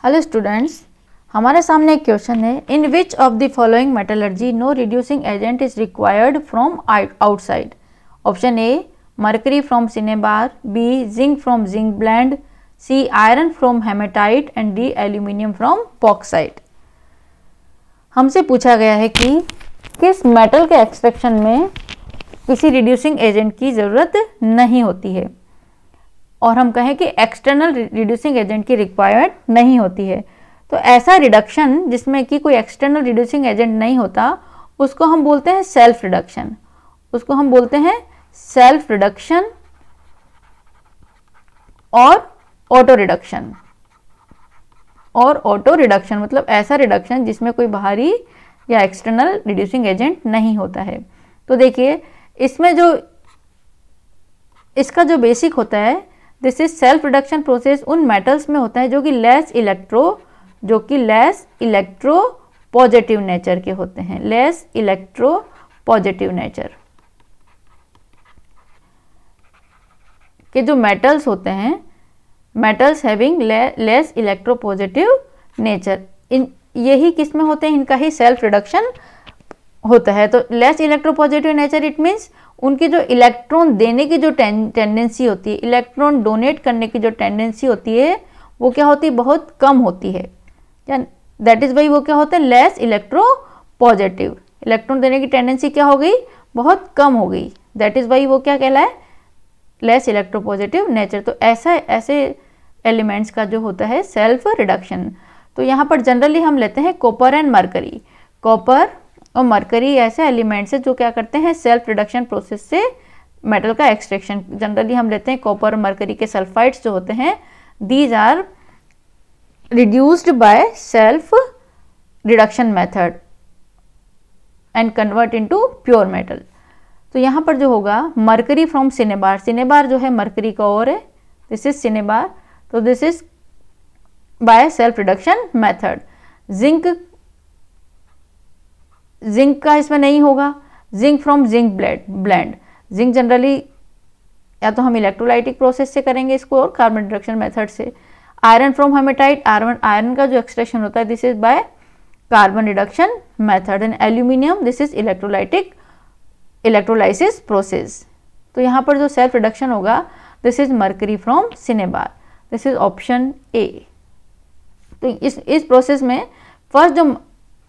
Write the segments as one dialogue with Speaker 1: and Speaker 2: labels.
Speaker 1: Hello students, हमारे सामने एक क्वेश्चन है। In which of the following metallurgy no reducing agent is required from outside. Option A mercury from cinnabar, B zinc from zinc blende, C iron from hematite and D aluminium from bauxite. हमसे पूछा गया है कि किस metal के extraction में किसी reducing agent की ज़रूरत नहीं होती है, और हम कहें कि एक्सटर्नल रिड्यूसिंग एजेंट की रिक्वायर्ड नहीं होती है। तो ऐसा रिडक्शन जिसमें कि कोई एक्सटर्नल रिड्यूसिंग एजेंट नहीं होता उसको हम बोलते हैं सेल्फ रिडक्शन। उसको हम बोलते हैं सेल्फ रिडक्शन और ऑटो रिडक्शन। और ऑटो रिडक्शन मतलब ऐसा रिडक्शन जिसमें कोई बाहरी या एक्सटर्नल रिड्यूसिंग एजेंट नहीं होता है। तो देखिए इसमें जो इसका जो बेसिक होता है, this is self reduction process उन मेटल्स में होता है जो कि लेस इलेक्ट्रो पॉजिटिव नेचर के होते हैं, लेस इलेक्ट्रो पॉजिटिव नेचर के जो मेटल्स होते हैं, metals having less electropositive nature, इन यही किस में होते हैं, इनका ही सेल्फ रिडक्शन होता है। तो less electropositive nature it means उनकी जो इलेक्ट्रॉन देने की जो टेंडेंसी होती है, इलेक्ट्रॉन डोनेट करने की जो टेंडेंसी होती है वो क्या होती है, बहुत कम होती है। दैट इज वाई वो क्या होता है, लेस इलेक्ट्रो पॉजिटिव। इलेक्ट्रॉन देने की टेंडेंसी क्या हो गई, बहुत कम हो गई। दैट इज वाई वो क्या कहलाए, लेस इलेक्ट्रो पॉजिटिव नेचर। तो ऐसे एलिमेंट्स का जो होता है सेल्फ रिडक्शन। तो यहाँ पर जनरली हम लेते हैं कॉपर एंड मरकरी। कॉपर और मरकरी ऐसे एलिमेंट्स हैं जो क्या करते हैं, सेल्फ रिडक्शन प्रोसेस से मेटल का एक्सट्रैक्शन। जनरली हम लेते हैं कॉपर और मरकरी के सल्फाइड्स जो होते हैं, these are reduced by self reduction method and convert into pure metal. तो यहाँ पर जो होगा मरकरी फ्रॉम सिनेबार, सिनेबार जो है मरकरी का और है, दिस इज सिनेबार। तो this is by self reduction method. Zinc का इसमें नहीं होगा, zinc from zinc blend. Zinc generally या तो हम इलेक्ट्रोलाइटिक प्रोसेस से करेंगे इसको और कार्बन रिडक्शन मेथड से। आयरन फ्रॉम हेमेटाइट, आयरन का जो एक्सट्रैक्शन होता है this is by carbon reduction method. And aluminium this is electrolysis process. तो यहाँ पर जो सेल्फ रिडक्शन होगा this is mercury from cinnabar, this is option ए। तो इस प्रोसेस में फर्स्ट जो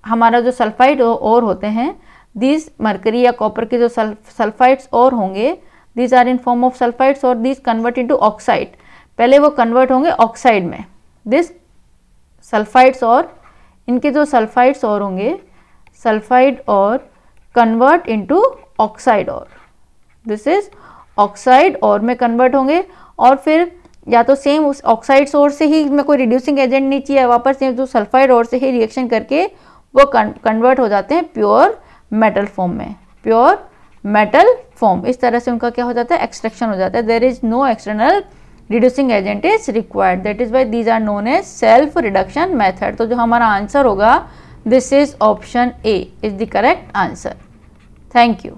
Speaker 1: हमारा जो सल्फाइड और होते हैं, दीज मरकरी या कॉपर के जो सल्फाइड्स और होंगे, these are in form of sulphides और दीज कन्वर्ट इनटू ऑक्साइड। पहले वो कन्वर्ट होंगे ऑक्साइड में, दिस सल्फाइड्स और इनके जो सल्फाइड्स और होंगे, सल्फाइड और कन्वर्ट इनटू ऑक्साइड और, दिस इज ऑक्साइड और में कन्वर्ट होंगे। और फिर या तो सेम उस ऑक्साइड सोर्स से ही में कोई रिड्यूसिंग एजेंट नहीं चाहिए, वापस से जो सल्फाइड और से ही रिएक्शन करके वो कन्वर्ट हो जाते हैं प्योर मेटल फॉर्म में, प्योर मेटल फॉर्म। इस तरह से उनका क्या हो जाता है, एक्सट्रैक्शन हो जाता है। There is no external reducing agent is required, that is why these are known as self reduction method. तो जो हमारा आंसर होगा this is option A is the correct answer. Thank you.